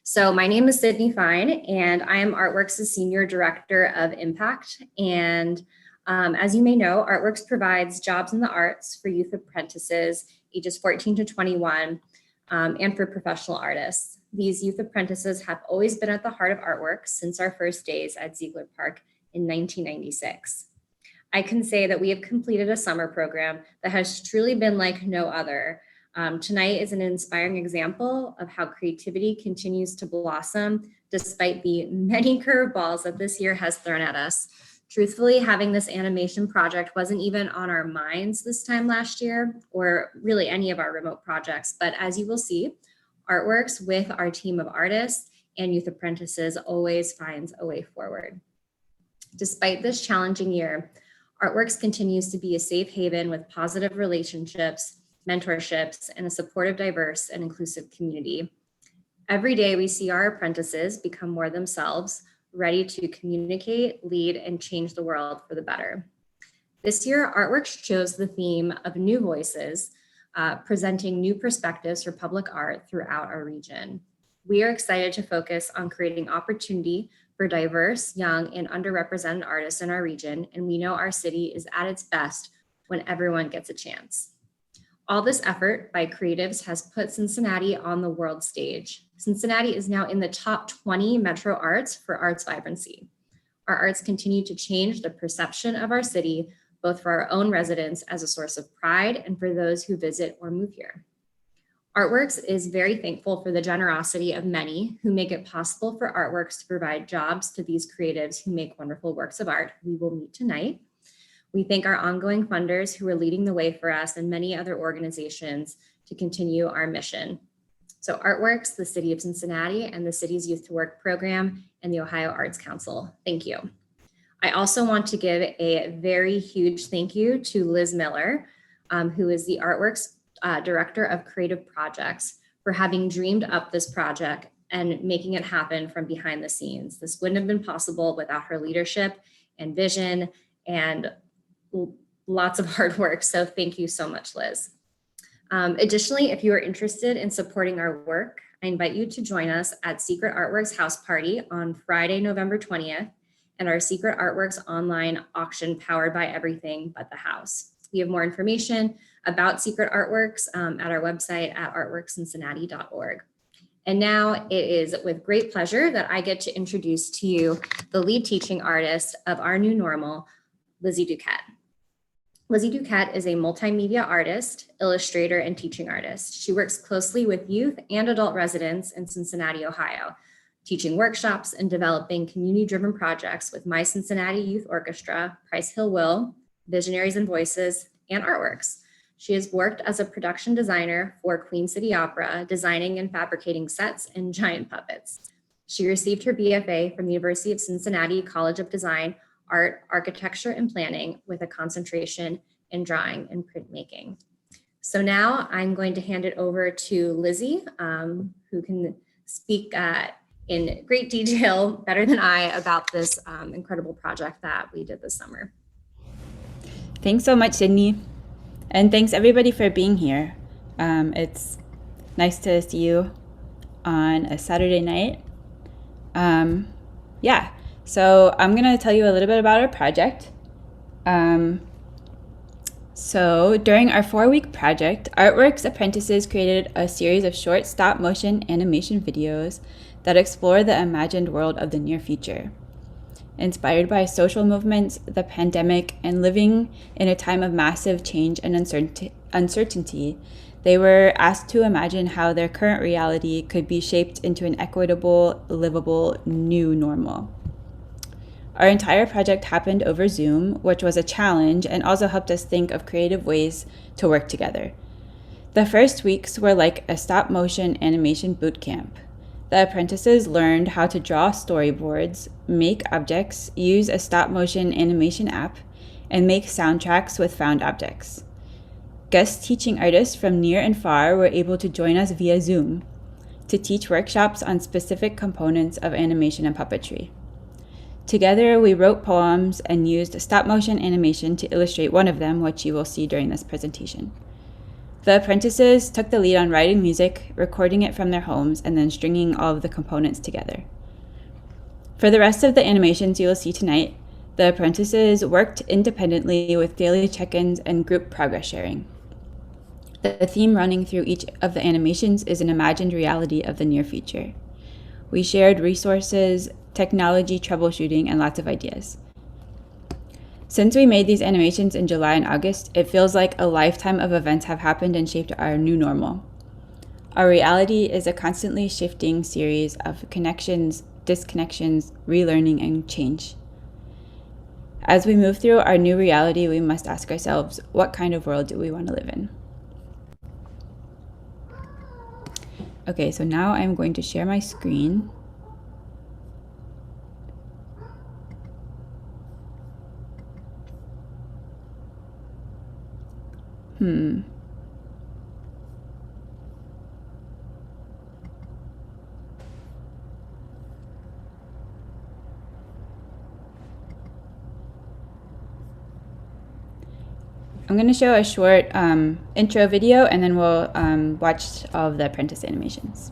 So my name is Sydney Fine, and I am ArtWorks' Senior Director of Impact. And as you may know, ArtWorks provides jobs in the arts for youth apprentices ages 14 to 21 and for professional artists. These youth apprentices have always been at the heart of ArtWorks since our first days at Ziegler Park in 1996. I can say that we have completed a summer program that has truly been like no other. Tonight is an inspiring example of how creativity continues to blossom despite the many curveballs that this year has thrown at us. Truthfully, having this animation project wasn't even on our minds this time last year, or really any of our remote projects. But as you will see, ArtWorks with our team of artists and youth apprentices always finds a way forward. Despite this challenging year, ArtWorks continues to be a safe haven with positive relationships, mentorships, and a supportive, diverse, and inclusive community. Every day we see our apprentices become more themselves, ready to communicate, lead, and change the world for the better. This year, ArtWorks chose the theme of new voices, presenting new perspectives for public art throughout our region. We are excited to focus on creating opportunity for diverse, young, and underrepresented artists in our region, and we know our city is at its best when everyone gets a chance. All this effort by creatives has put Cincinnati on the world stage. Cincinnati is now in the top 20 metro arts for arts vibrancy. Our arts continue to change the perception of our city, both for our own residents as a source of pride and for those who visit or move here. ArtWorks is very thankful for the generosity of many who make it possible for ArtWorks to provide jobs to these creatives who make wonderful works of art we will meet tonight. We thank our ongoing funders who are leading the way for us and many other organizations to continue our mission. So ArtWorks, the City of Cincinnati, and the city's Youth to Work program, and the Ohio Arts Council, thank you. I also want to give a very huge thank you to Liz Miller, who is the ArtWorks Director of Creative Projects, for having dreamed up this project and making it happen from behind the scenes. This wouldn't have been possible without her leadership and vision and lots of hard work. So thank you so much, Liz. Additionally, if you are interested in supporting our work, I invite you to join us at Secret Artworks House Party on Friday, November 20th, and our Secret Artworks online auction powered by everything but the house. We have more information about Secret Artworks at our website at artworkscincinnati.org. And now it is with great pleasure that I get to introduce to you the lead teaching artist of our new normal, Lizzy DuQuette. Lizzy DuQuette is a multimedia artist, illustrator, and teaching artist. She works closely with youth and adult residents in Cincinnati, Ohio, teaching workshops and developing community-driven projects with My Cincinnati Youth Orchestra, Price Hill Will, Visionaries and Voices, and ArtWorks. She has worked as a production designer for Queen City Opera, designing and fabricating sets and giant puppets. She received her BFA from the University of Cincinnati College of Design, Art, Architecture, and Planning with a concentration in drawing and printmaking. So now I'm going to hand it over to Lizzy, who can speak in great detail, better than I, about this incredible project that we did this summer. Thanks so much, Sydney. And thanks everybody for being here. It's nice to see you on a Saturday night. So I'm going to tell you a little bit about our project. So during our 4-week project, ArtWorks apprentices created a series of short stop-motion animation videos that explore the imagined world of the near future. Inspired by social movements, the pandemic, and living in a time of massive change and uncertainty, they were asked to imagine how their current reality could be shaped into an equitable, livable new normal. Our entire project happened over Zoom, which was a challenge and also helped us think of creative ways to work together. The first weeks were like a stop-motion animation boot camp. The apprentices learned how to draw storyboards, make objects, use a stop-motion animation app, and make soundtracks with found objects. Guest teaching artists from near and far were able to join us via Zoom to teach workshops on specific components of animation and puppetry. Together, we wrote poems and used stop-motion animation to illustrate one of them, which you will see during this presentation. The apprentices took the lead on writing music, recording it from their homes, and then stringing all of the components together. For the rest of the animations you will see tonight, the apprentices worked independently with daily check-ins and group progress sharing. The theme running through each of the animations is an imagined reality of the near future. We shared resources, technology troubleshooting, and lots of ideas. Since we made these animations in July and August, it feels like a lifetime of events have happened and shaped our new normal. Our reality is a constantly shifting series of connections, disconnections, relearning, and change. As we move through our new reality, we must ask ourselves, what kind of world do we want to live in? Okay, so now I'm going to share my screen. I'm going to show a short intro video, and then we'll watch all of the apprentice animations.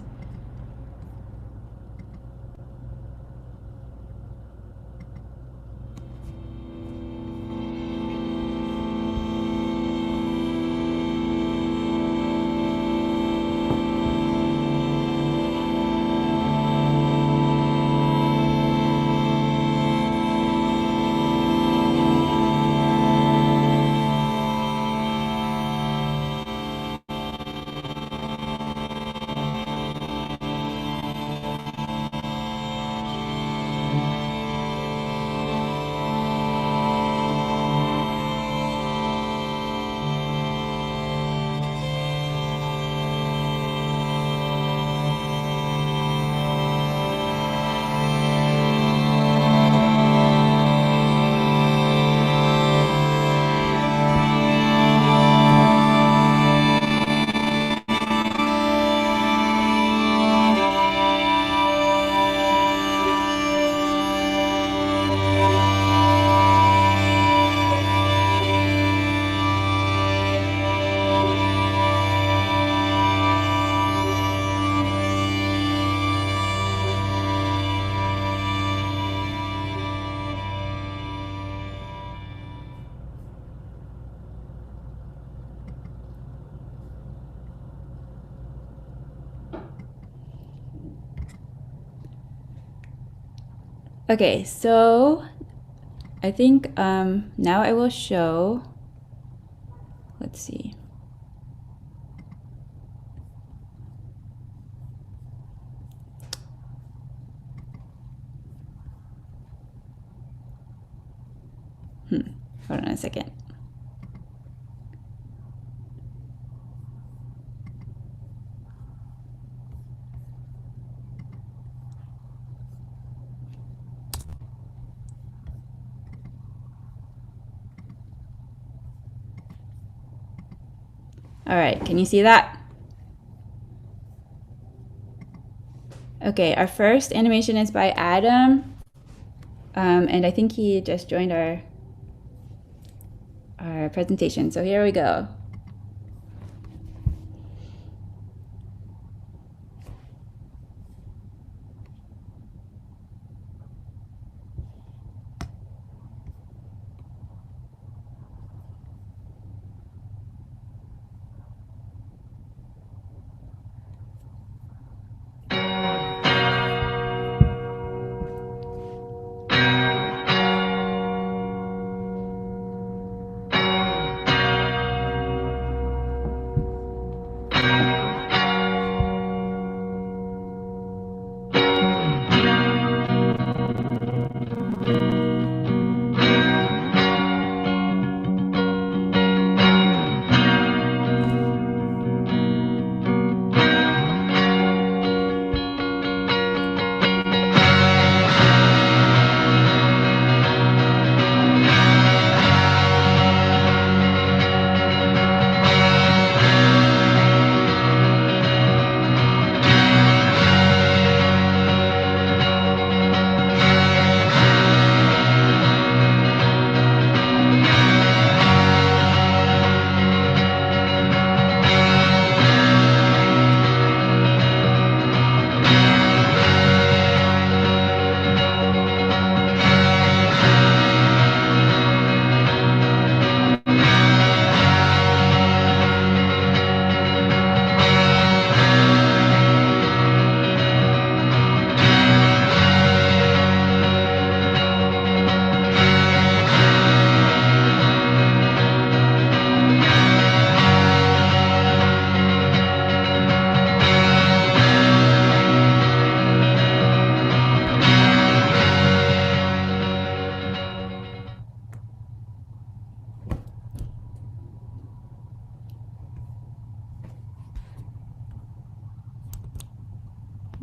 Okay, so I think now I will show, let's see. Hold on a second. All right, can you see that? Okay, our first animation is by Adam, and I think he just joined our presentation. So here we go.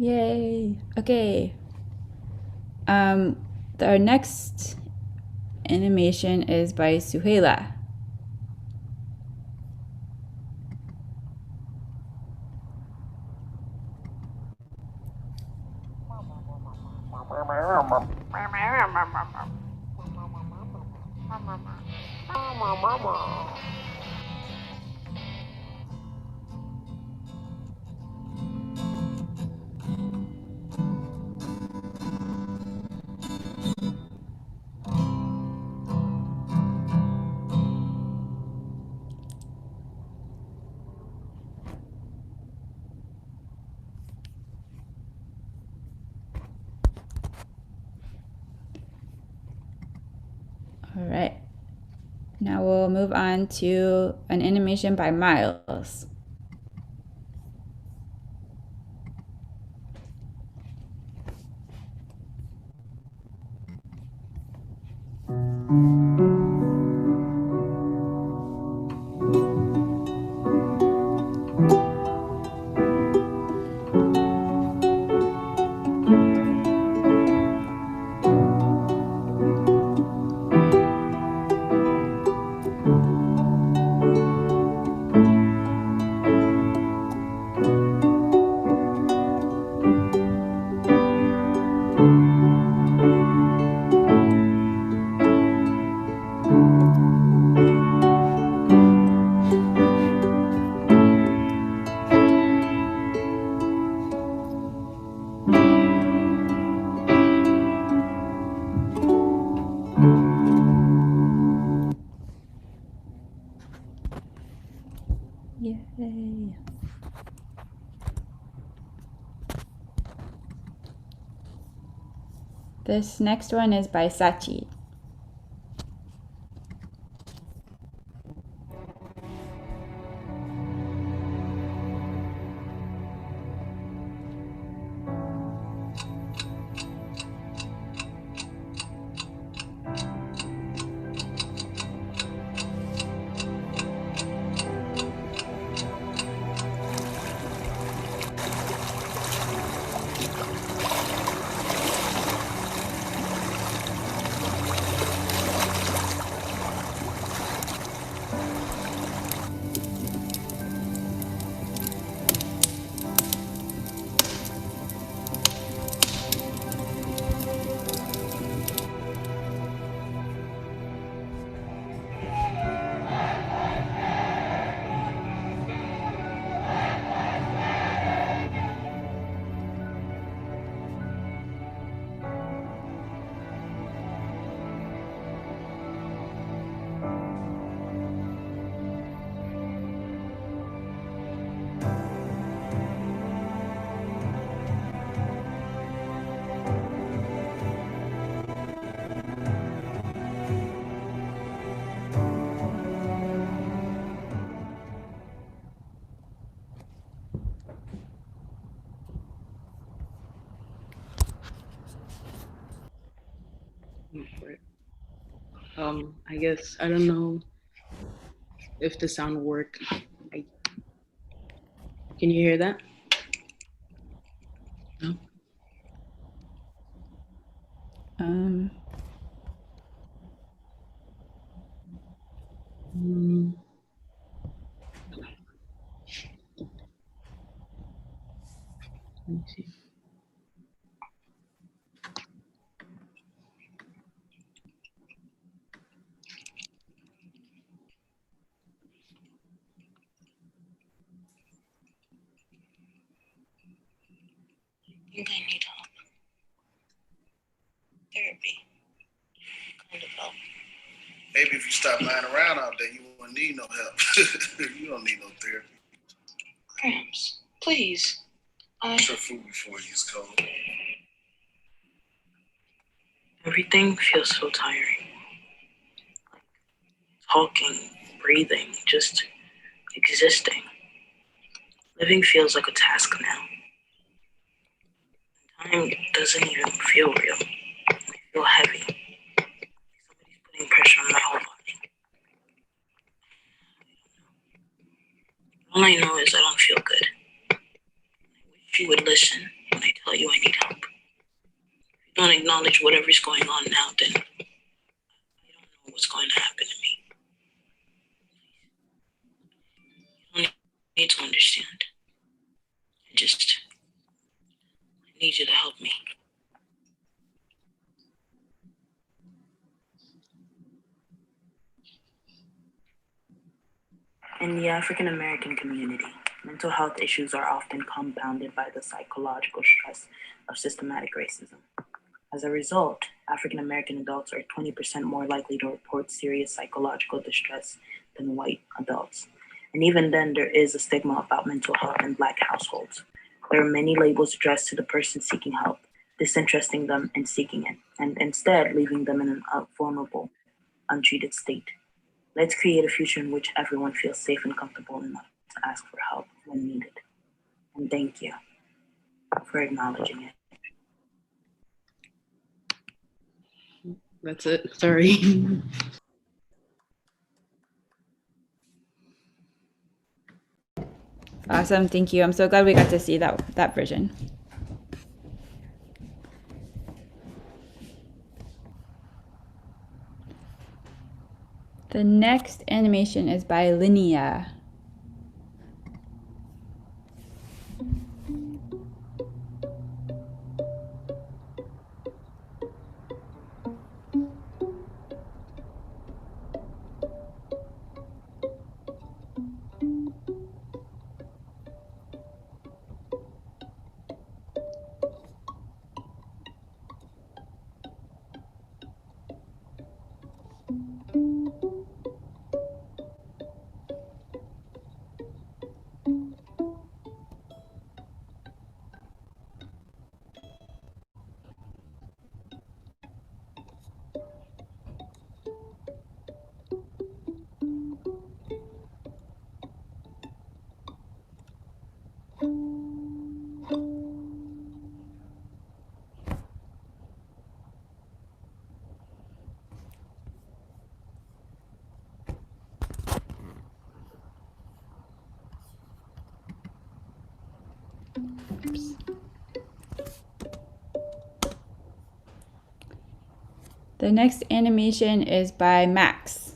Yay. Okay. Our next animation is by Suhaila. All right. Now we'll move on to an animation by Miles. Yay. This next one is by Sachi. I guess I don't know if the sound will work. Can you hear that? No. Let me see. I think I need help. Therapy. Kind of help. Maybe if you stop lying around all day, you won't need no help. You don't need no therapy. Cramps. Please. Eat your food before it gets cold. Everything feels so tiring. Like talking, breathing, just existing. Living feels like a task now. Time doesn't even feel real. I feel heavy. Somebody's putting pressure on my whole body. All I know is I don't feel good. I wish you would listen when I tell you I need help. If you don't acknowledge whatever's going on now, then I don't know what's going to happen to me. You don't need to understand. I need you to help me. In the African American community, mental health issues are often compounded by the psychological stress of systematic racism. As a result, African American adults are 20% more likely to report serious psychological distress than white adults. And even then, there is a stigma about mental health in Black households. There are many labels addressed to the person seeking help, disinteresting them in seeking it, and instead leaving them in an vulnerable, untreated state. Let's create a future in which everyone feels safe and comfortable enough to ask for help when needed. And thank you for acknowledging it. That's it. Sorry. Awesome, thank you. I'm so glad we got to see that version. The next animation is by Linnea. The next animation is by Max.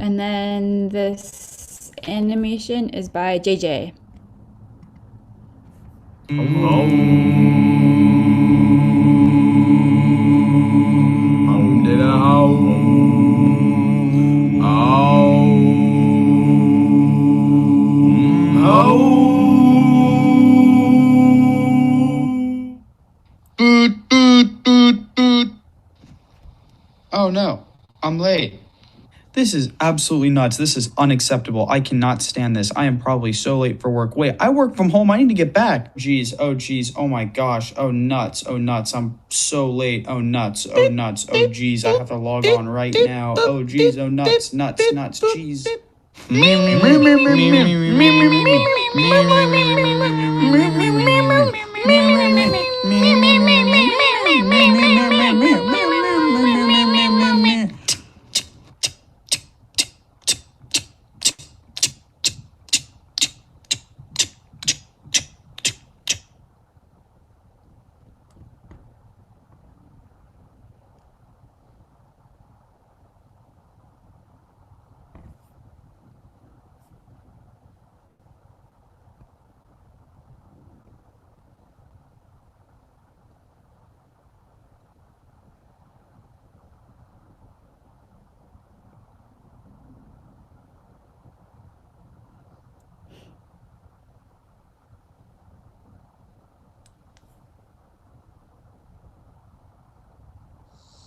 And then this animation is by JJ. Oh no, I'm late. This is absolutely nuts. This is unacceptable. I cannot stand this. I am probably so late for work. Wait, I work from home. I need to get back. Geez. Oh, geez. Oh, my gosh. Oh, nuts. Oh, nuts. I'm so late. Oh, nuts. Oh, nuts. Oh, geez. I have to log on right now. Oh, geez. Oh, nuts. Nuts. Nuts. Geez.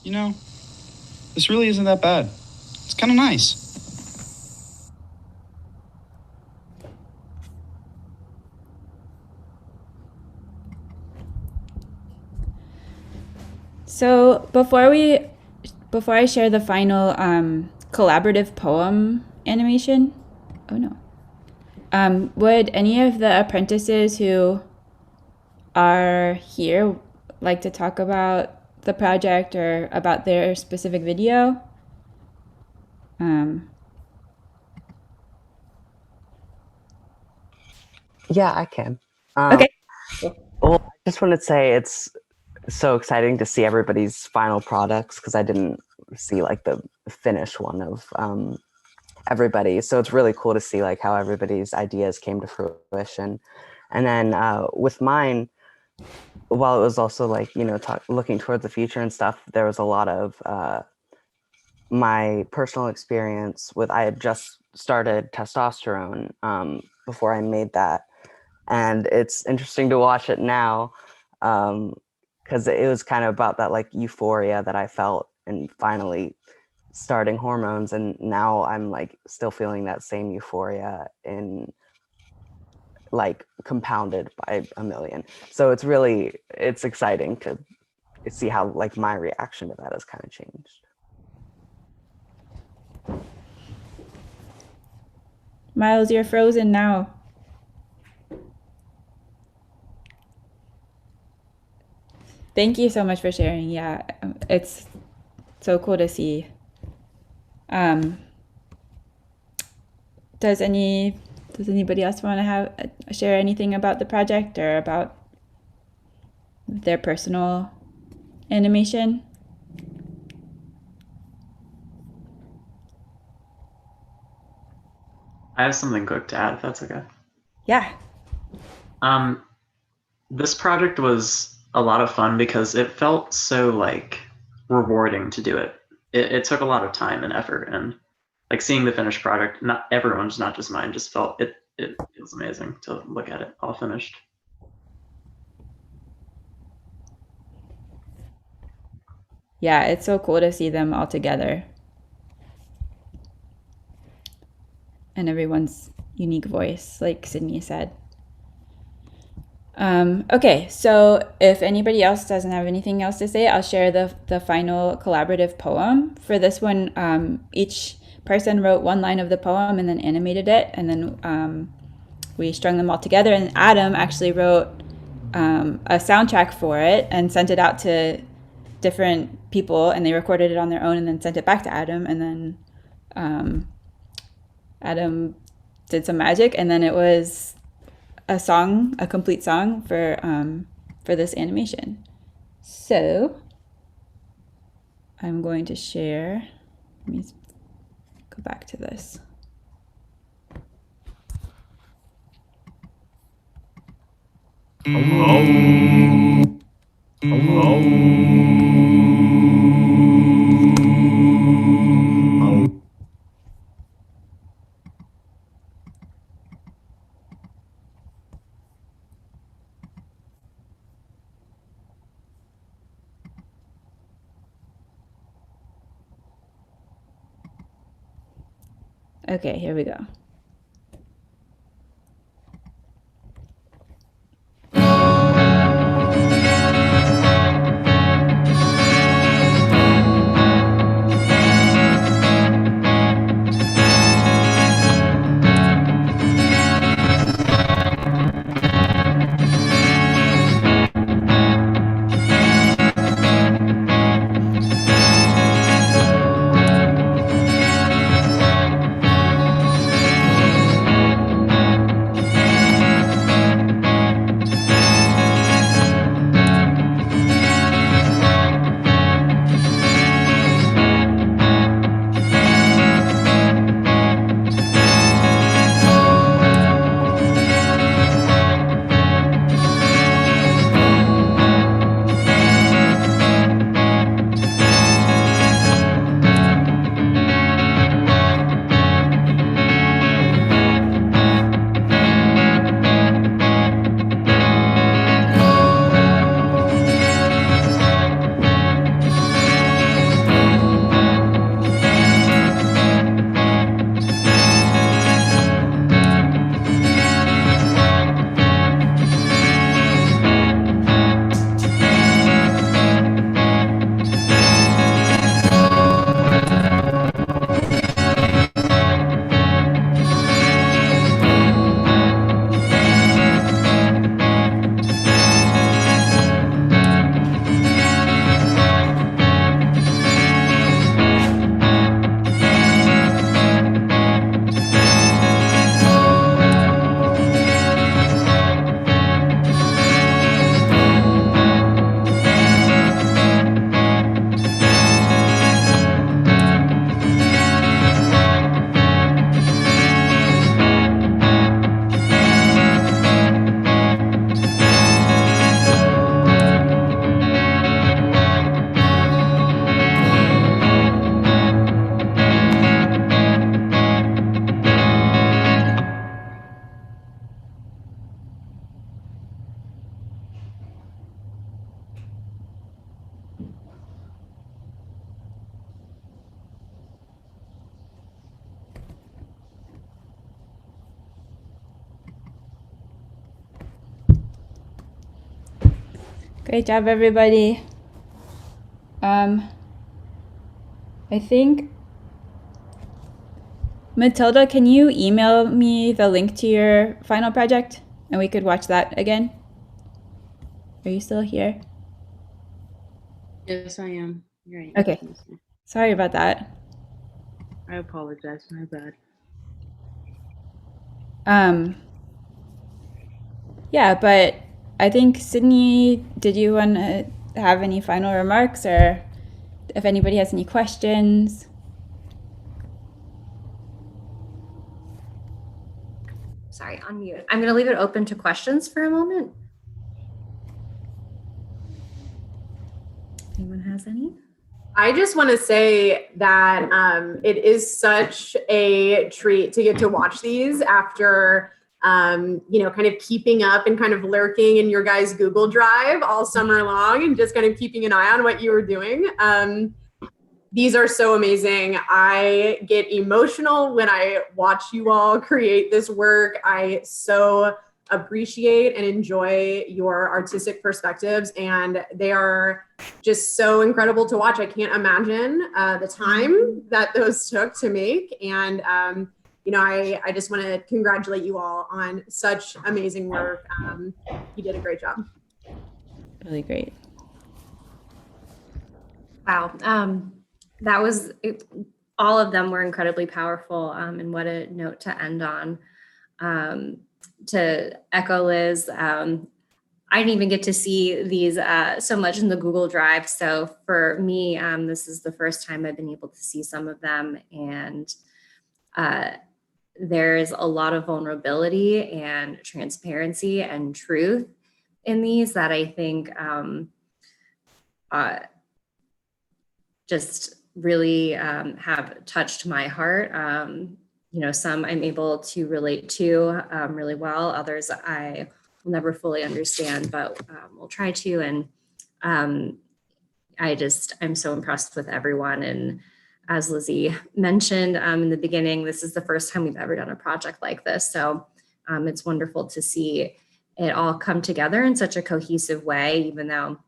You know, this really isn't that bad. It's kind of nice. So before I share the final collaborative poem animation, oh no, would any of the apprentices who are here like to talk about the project or about their specific video? Yeah, I can. Okay. Well, I just want to say it's so exciting to see everybody's final products because I didn't see like the finished one of everybody. So it's really cool to see like how everybody's ideas came to fruition. And then with mine, while it was also like, you know, looking towards the future and stuff, there was a lot of my personal experience with, I had just started testosterone before I made that. And it's interesting to watch it now because it was kind of about that like euphoria that I felt and finally starting hormones. And now I'm like still feeling that same euphoria in like compounded by a million. So it's exciting to see how like my reaction to that has kind of changed. Miles, you're frozen now. Thank you so much for sharing. Yeah, it's so cool to see. Does anybody else want to share anything about the project or about their personal animation? I have something quick to add, if that's okay. Yeah. This project was a lot of fun because it felt so like rewarding to do it. It took a lot of time and effort, and like seeing the finished product, not everyone's, not just mine, just felt it feels amazing to look at it all finished. Yeah, it's so cool to see them all together. And everyone's unique voice, like Sydney said. Okay, so if anybody else doesn't have anything else to say, I'll share the final collaborative poem. For this one, each person wrote one line of the poem and then animated it, and then we strung them all together. And Adam actually wrote a soundtrack for it and sent it out to different people, and they recorded it on their own and then sent it back to Adam, and then Adam did some magic, and then it was a song, a complete song for this animation. So I'm going to share. Let me go back to this. Okay, here we go. Great job, everybody. I think, Matilda, can you email me the link to your final project and we could watch that again? Are you still here? Yes, I am. You're right. Okay. Sorry about that. I apologize. My bad. Yeah, but I think, Sydney, did you want to have any final remarks, or if anybody has any questions? Sorry, on mute. I'm going to leave it open to questions for a moment. Anyone has any? I just want to say that it is such a treat to get to watch these after, you know, kind of keeping up and kind of lurking in your guys' Google Drive all summer long and just kind of keeping an eye on what you were doing. These are so amazing. I get emotional when I watch you all create this work. I so appreciate and enjoy your artistic perspectives, and they are just so incredible to watch. I can't imagine the time that those took to make. And, you know, I just want to congratulate you all on such amazing work. You did a great job. Really great. Wow. That was, all of them were incredibly powerful, and what a note to end on. To echo Liz, I didn't even get to see these so much in the Google Drive. So for me, this is the first time I've been able to see some of them. And there's a lot of vulnerability and transparency and truth in these that I think just really have touched my heart. You know, some I'm able to relate to really well. Others I will never fully understand, but we'll try to. And I'm so impressed with everyone. And as Lizzy mentioned in the beginning, this is the first time we've ever done a project like this. So it's wonderful to see it all come together in such a cohesive way, even though,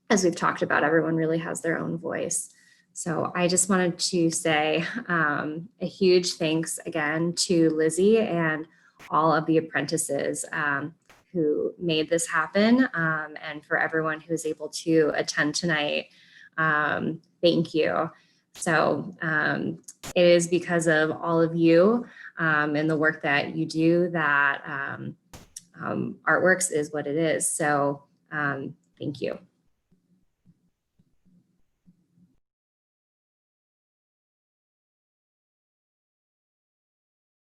as we've talked about, everyone really has their own voice. So I just wanted to say a huge thanks again to Lizzy and all of the apprentices who made this happen, and for everyone who was able to attend tonight. Thank you. So it is because of all of you and the work that you do that ArtWorks is what it is. So thank you.